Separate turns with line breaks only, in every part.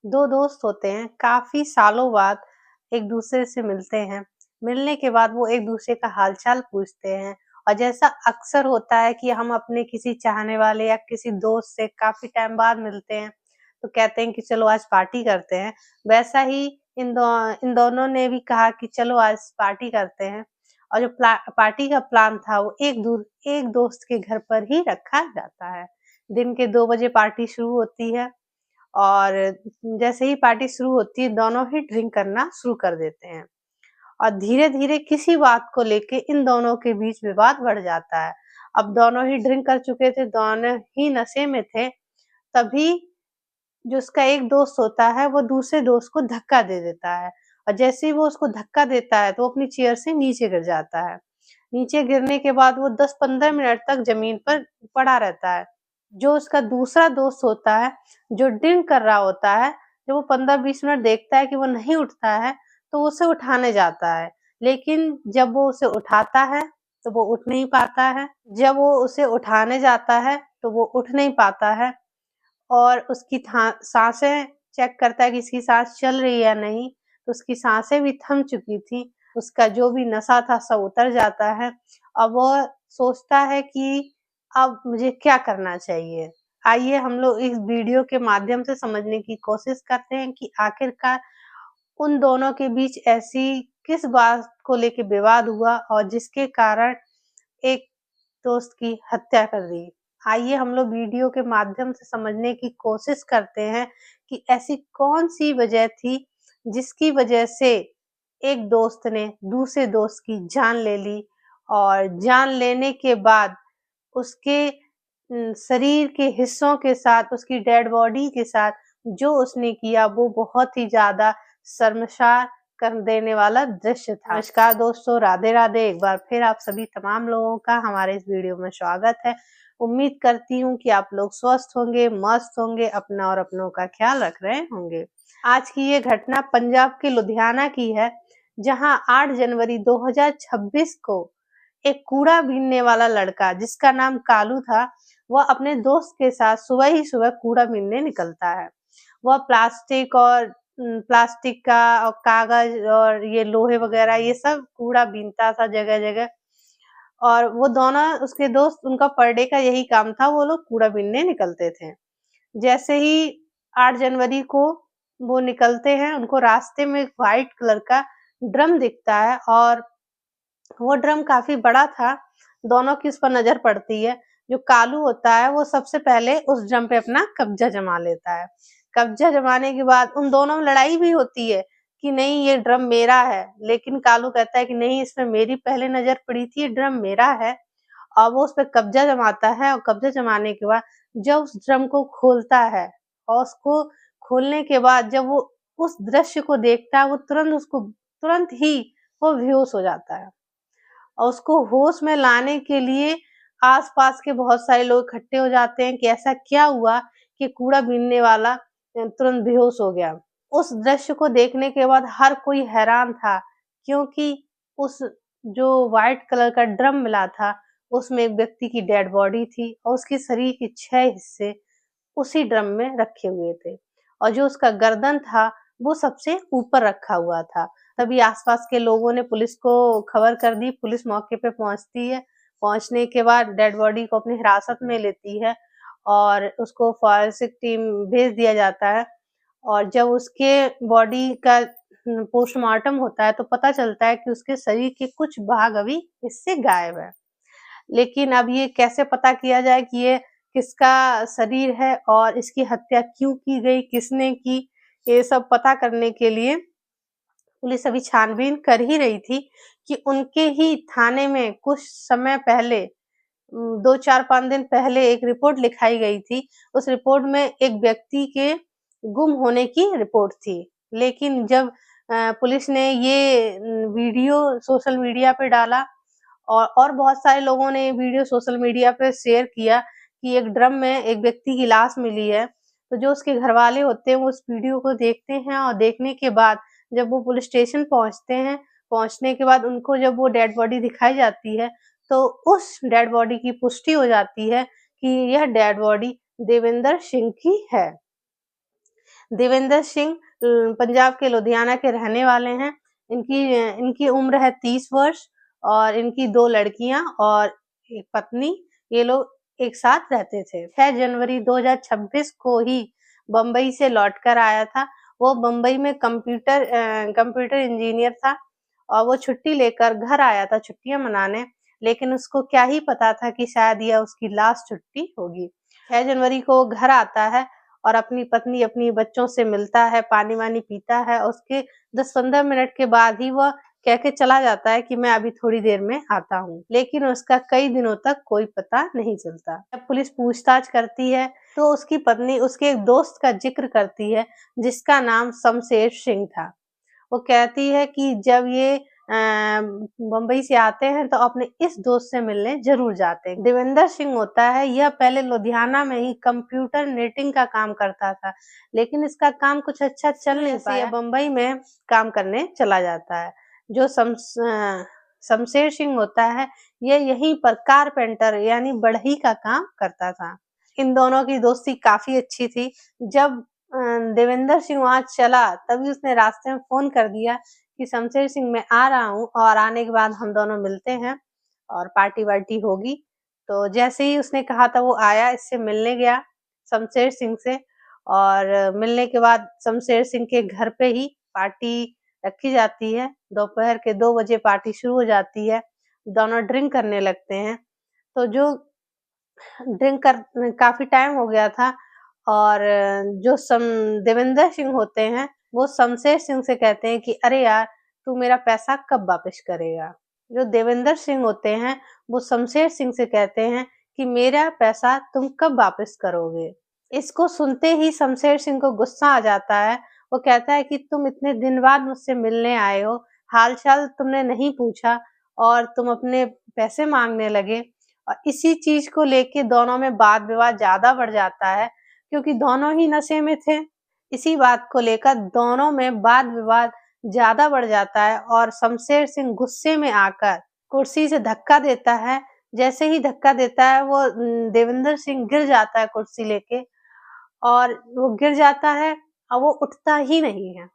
दो दोस्त होते हैं, काफ़ी सालों बाद एक दूसरे से मिलते हैं। मिलने के बाद वो एक दूसरे का हाल-चाल पूछते हैं और जैसा अक्सर होता है कि हम अपने किसी चाहने वाले या किसी दोस्त से काफ़ी टाइम बाद मिलते हैं, तो कहते हैं कि चलो आज पार्टी करते हैं। वैसा ही इन दोनों ने भी कहा कि चलो आज पार्टी करते हैं और जो पार्टी का प्लान था वो एक दोस्त के घर पर ही रखा जाता है। दिन के 2 बजे पार्टी शुरू होती है और जैसे ही पार्टी शुरू होती है, दोनों ही ड्रिंक करना शुरू कर देते हैं और धीरे-धीरे किसी बात को लेके इन दोनों के बीच विवाद बढ़ जाता है। अब दोनों ही ड्रिंक कर चुके थे, दोनों ही नशे में थे, तभी जो उसका एक दोस्त होता है, वो दूसरे दोस्त को धक्का दे देता है और जैसे ही वो उसको धक्का देता है, तो वो अपनी चेयर से नीचे गिर जाता है। नीचे गिरने के बाद वो 10-15 मिनट तक ज़मीन पर पड़ा रहता है। जो उसका दूसरा दोस्त होता है, जो ड्रिंक कर रहा होता है, जब वो 15-20 मिनट देखता है कि वो नहीं उठता है, तो वो उसे उठाने जाता है। लेकिन जब वो उसे उठाता है, तो वो उठ नहीं पाता है। जब वो उसे उठाने जाता है, तो वो उठ नहीं पाता है और उसकी साँसें चेक करता है कि इसकी साँस चल रही है या नहीं, तो उसकी साँसें भी थम चुकी थी। उसका जो भी नशा था सब उतर जाता है। अब वो सोचता है कि अब मुझे क्या करना चाहिए? आइए हम लोग इस वीडियो के माध्यम से समझने की कोशिश करते हैं कि आखिरकार उन दोनों के बीच ऐसी किस बात को लेके विवाद हुआ और जिसके कारण एक दोस्त की हत्या कर दी। आइए हम लोग वीडियो के माध्यम से समझने की कोशिश करते हैं कि ऐसी कौन-सी वजह थी जिसकी वजह से एक दोस्त ने दूसरे दोस्त की जान ले ली और जान लेने के बाद उसके शरीर के हिस्सों के साथ, उसकी डेड बॉडी के साथ जो उसने किया वो बहुत ही ज़्यादा शर्मसार कर देने वाला दृश्य था। नमस्कार दोस्तों, राधे-राधे। एक बार फिर आप सभी तमाम लोगों का हमारे इस वीडियो में स्वागत है। उम्मीद करती हूँ कि आप लोग स्वस्थ होंगे, मस्त होंगे, अपना और अपनों का ख्याल रख रहे होंगे। आज की ये घटना पंजाब के लुधियाना की है, जहाँ 8 जनवरी 2026 को एक कूड़ा बीनने वाला लड़का जिसका नाम कालू था, वह अपने दोस्त के साथ सुबह ही सुबह कूड़ा बीनने निकलता है। वह प्लास्टिक का और कागज और ये लोहे वगैरह ये सब कूड़ा बीनता था जगह-जगह और वो दोनों उसके दोस्त उनका पर डे का यही काम था, वो लोग कूड़ा बीनने निकलते थे। जैसे ही 8 जनवरी को वो निकलते हैं, उनको रास्ते में एक व्हाइट कलर का ड्रम दिखता है और वो ड्रम काफ़ी बड़ा था, दोनों की उस पर नज़र पड़ती है। जो कालू होता है वो सबसे पहले उस ड्रम पे अपना कब्ज़ा जमा लेता है। कब्ज़ा जमाने के बाद उन दोनों में लड़ाई भी होती है कि नहीं ये ड्रम मेरा है, लेकिन कालू कहता है कि नहीं इसमें मेरी पहले नज़र पड़ी थी, ये ड्रम मेरा है। और वो उस पे कब्ज़ा जमाता है और कब्ज़ा जमाने के बाद जब उस ड्रम को खोलता है और उसको खोलने के बाद जब वो उस दृश्य को देखता है, वो तुरंत ही वो बेहोश हो जाता है। और उसको होश में लाने के लिए आस-पास के बहुत सारे लोग इकट्ठे हो जाते हैं कि ऐसा क्या हुआ कि कूड़ा बीनने वाला तुरंत बेहोश हो गया। उस दृश्य को देखने के बाद हर कोई हैरान था क्योंकि उस जो व्हाइट कलर का ड्रम मिला था, उसमें एक व्यक्ति की डेड बॉडी थी और उसके शरीर के 6 हिस्से उसी ड्रम में रखे हुए थे और जो उसका गर्दन था, वो सबसे ऊपर रखा हुआ था। तभी आस-पास के लोगों ने पुलिस को खबर कर दी, पुलिस मौके पे पहुँचती है। पहुँचने के बाद डेड बॉडी को अपनी हिरासत में लेती है और उसको फॉरेंसिक टीम भेज दिया जाता है और जब उसके बॉडी का पोस्टमार्टम होता है, तो पता चलता है कि उसके शरीर के कुछ भाग अभी इससे गायब हैं। लेकिन अब ये कैसे पता किया जाए कि ये किसका शरीर है और इसकी हत्या क्यों की गई, किसने की, ये सब पता करने के लिए पुलिस अभी छानबीन कर ही रही थी कि उनके ही थाने में कुछ समय पहले 2, 4, 5 दिन पहले एक रिपोर्ट लिखाई गई थी। उस रिपोर्ट में एक व्यक्ति के गुम होने की रिपोर्ट थी। लेकिन जब पुलिस ने ये वीडियो सोशल मीडिया पे डाला और बहुत सारे लोगों ने ये वीडियो सोशल मीडिया पे शेयर किया कि एक ड्रम में एक व्यक्ति की लाश मिली है। तो जो उसके घरवाले होते हैं वो उस वीडियो को देखते हैं और देखने के बाद जब वो पुलिस स्टेशन पहुँचते हैं, पहुँचने के बाद उनको जब वो डेड बॉडी दिखाई जाती है, तो उस डेड बॉडी की पुष्टि हो जाती है कि यह डेड बॉडी देवेंद्र सिंह की है। देवेंद्र सिंह पंजाब के लुधियाना के रहने वाले हैं। इनकी उम्र है 30 वर्ष और इनकी 2 लड़कियाँ और एक पत्नी। ये लोग एक साथ रहते थे। 6 जनवरी 2026 को ही बम्बई से लौटकर आया था। वो बम्बई में कंप्यूटर इंजीनियर था और वो छुट्टी लेकर घर आया था छुट्टियाँ मनाने, लेकिन उसको क्या ही पता था कि शायद यह उसकी लास्ट छुट्टी होगी। 6 जनवरी को वो घर आता है और अपनी पत्नी, अपनी बच्चों से मिलता है, पानी-वानी पीता है और उसके 10-15 मिनट के बाद ही वह कह के चला जाता है कि मैं अभी थोड़ी देर में आता हूँ। लेकिन उसका कई दिनों तक कोई पता नहीं चलता। जब पुलिस पूछताछ करती है तो उसकी पत्नी उसके एक दोस्त का ज़िक्र करती है जिसका नाम शमशेर सिंह था। वो कहती है कि जब ये बम्बई से आते हैं तो अपने इस दोस्त से मिलने ज़रूर जाते हैं। देवेंद्र सिंह होता है, यह पहले लुधियाना में ही कंप्यूटर नेटिंग का काम करता था, लेकिन इसका काम कुछ अच्छा चल नहीं पाया। बम्बई में काम करने चला जाता है। जो शमशेर सिंह होता है, ये यहीं पर कारपेंटर यानी बढ़ई का काम करता था। इन दोनों की दोस्ती काफ़ी अच्छी थी। जब देवेंद्र सिंह वहाँ चला, तभी उसने रास्ते में फ़ोन कर दिया कि शमशेर सिंह मैं आ रहा हूँ और आने के बाद हम दोनों मिलते हैं और पार्टी-वार्टी होगी। तो जैसे ही उसने कहा था वो आया, इससे मिलने गया शमशेर सिंह से और मिलने के बाद शमशेर सिंह के घर पे ही पार्टी रखी जाती है। दोपहर के 2 बजे पार्टी शुरू हो जाती है। दोनों ड्रिंक करने लगते हैं। तो जो ड्रिंक कर काफ़ी टाइम हो गया था और जो देवेंद्र सिंह होते हैं, वो शमशेर सिंह से कहते हैं कि अरे यार, तू मेरा पैसा कब वापस करेगा? जो देवेंद्र सिंह होते हैं, वो शमशेर सिंह से कहते हैं कि मेरा पैसा तुम कब वापस करोगे? इसको सुनते ही शमशेर सिंह को गुस्सा आ जाता है। वो कहता है कि तुम इतने दिन बाद मुझसे मिलने आए हो, हाल-चाल तुमने नहीं पूछा और तुम अपने पैसे माँगने लगे। और इसी चीज़ को लेके दोनों में वाद-विवाद ज़्यादा बढ़ जाता है, क्योंकि दोनों ही नशे में थे। इसी बात को लेकर दोनों में वाद-विवाद ज़्यादा बढ़ जाता है और शमशेर सिंह गुस्से में आकर कुर्सी से धक्का देता है। जैसे ही धक्का देता है वो देवेंद्र सिंह गिर जाता है कुर्सी लेके और वो गिर जाता है और वो उठता ही नहीं है।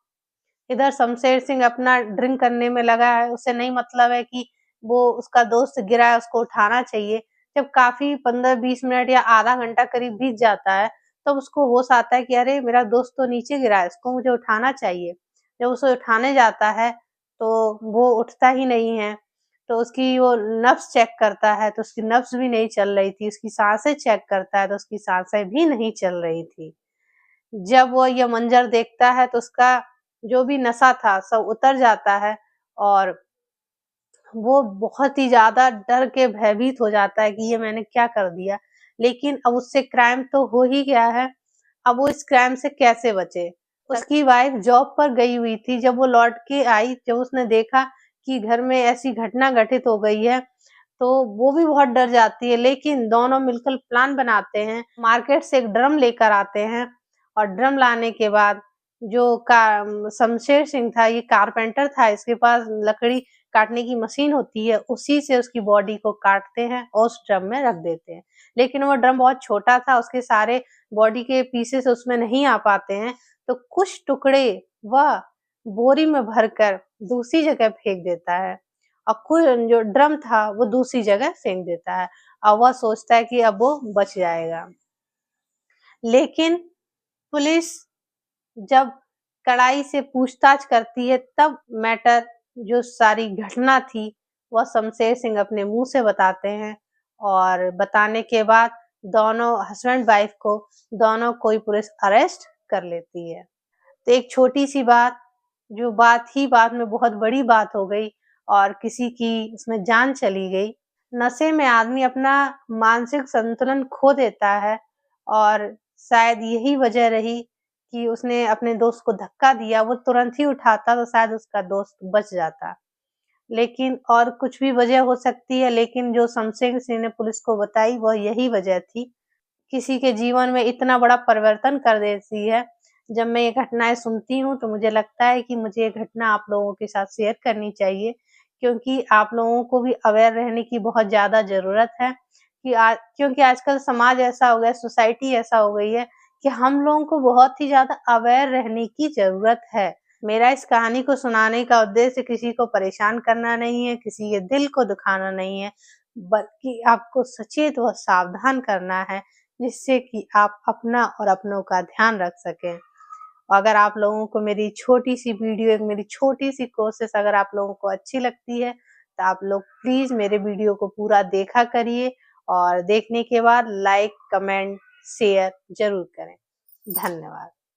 इधर शमशेर सिंह अपना ड्रिंक करने में लगा है, उसे नहीं मतलब है कि वो उसका दोस्त गिरा है, उसको उठाना चाहिए। जब काफ़ी 15-20 मिनट या आधा घंटा करीब बीत जाता है, तब उसको होश आता है कि अरे! मेरा दोस्त तो नीचे गिरा है, इसको मुझे उठाना चाहिए। जब उसे उठाने जाता है, तो वो उठता ही नहीं है। तो उसकी वो नब्ज़ चेक करता है, तो उसकी नब्ज़ भी नहीं चल रही थी, उसकी साँसें चेक करता है, तो उसकी साँसें भी नहीं चल रही थी। जब वो ये मंज़र देखता है तो उसका जो भी नशा था सब उतर जाता है और वो बहुत ही ज़्यादा डर के भयभीत हो जाता है कि ये मैंने क्या कर दिया। लेकिन अब उससे क्राइम तो हो ही गया है, अब वो इस क्राइम से कैसे बचे? उसकी वाइफ़ जॉब पर गई हुई थी, जब वो लौट के आई, जब उसने देखा कि घर में ऐसी घटना घटित हो गई है, तो वो भी बहुत डर जाती है। लेकिन दोनों मिलकर प्लान बनाते हैं, मार्केट से एक ड्रम लेकर आते हैं और ड्रम लाने के बाद जो शमशेर सिंह था, ये कारपेंटर था, इसके पास लकड़ी काटने की मशीन होती है, उसी से उसकी बॉडी को काटते हैं और उस ड्रम में रख देते हैं। लेकिन वो ड्रम बहुत छोटा था, उसके सारे बॉडी के पीसेस उसमें नहीं आ पाते हैं, तो कुछ टुकड़े वह बोरी में भरकर दूसरी जगह फेंक देता है और जो ड्रम था, वो दूसरी जगह फेंक देता है और वह सोचता है कि अब वो बच जाएगा। लेकिन पुलिस जब कड़ाई से पूछताछ करती है तब मैटर जो सारी घटना थी वह शमशेर सिंह अपने मुँह से बताते हैं और बताने के बाद दोनों हस्बैंड वाइफ को दोनों को ही पुलिस अरेस्ट कर लेती है। तो एक छोटी-सी बात, जो बात ही बाद में बहुत बड़ी बात हो गई और किसी की उसमें जान चली गई। नशे में आदमी अपना मानसिक संतुलन खो देता है और शायद यही वजह रही कि उसने अपने दोस्त को धक्का दिया, वो तुरंत ही उठाता तो शायद उसका दोस्त बच जाता। लेकिन और कुछ भी वजह हो सकती है, लेकिन जो शमशेर सिंह ने पुलिस को बताई वह यही वजह थी। किसी के जीवन में इतना बड़ा परिवर्तन कर देती है। जब मैं ये घटनाएँ सुनती हूँ तो मुझे लगता है कि मुझे ये घटना आप लोगों के साथ शेयर करनी चाहिए, क्योंकि आप लोगों को भी अवेयर रहने की बहुत ज़्यादा ज़रूरत है कि क्योंकि आजकल समाज ऐसा हो गया है, सोसाइटी ऐसा हो गई है कि हम लोगों को बहुत ही ज़्यादा अवेयर रहने की ज़रूरत है। मेरा इस कहानी को सुनाने का उद्देश्य किसी को परेशान करना नहीं है, किसी के दिल को दुखाना नहीं है, बल्कि आपको सचेत व सावधान करना है, जिससे कि आप अपना और अपनों का ध्यान रख सकें। अगर आप लोगों को मेरी छोटी-सी वीडियो, एक मेरी छोटी-सी कोशिश अगर आप लोगों को अच्छी लगती है, तो आप लोग प्लीज़ मेरे वीडियो को पूरा देखा करिए और देखने के बाद लाइक, कमेंट, शेयर ज़रूर करें। धन्यवाद।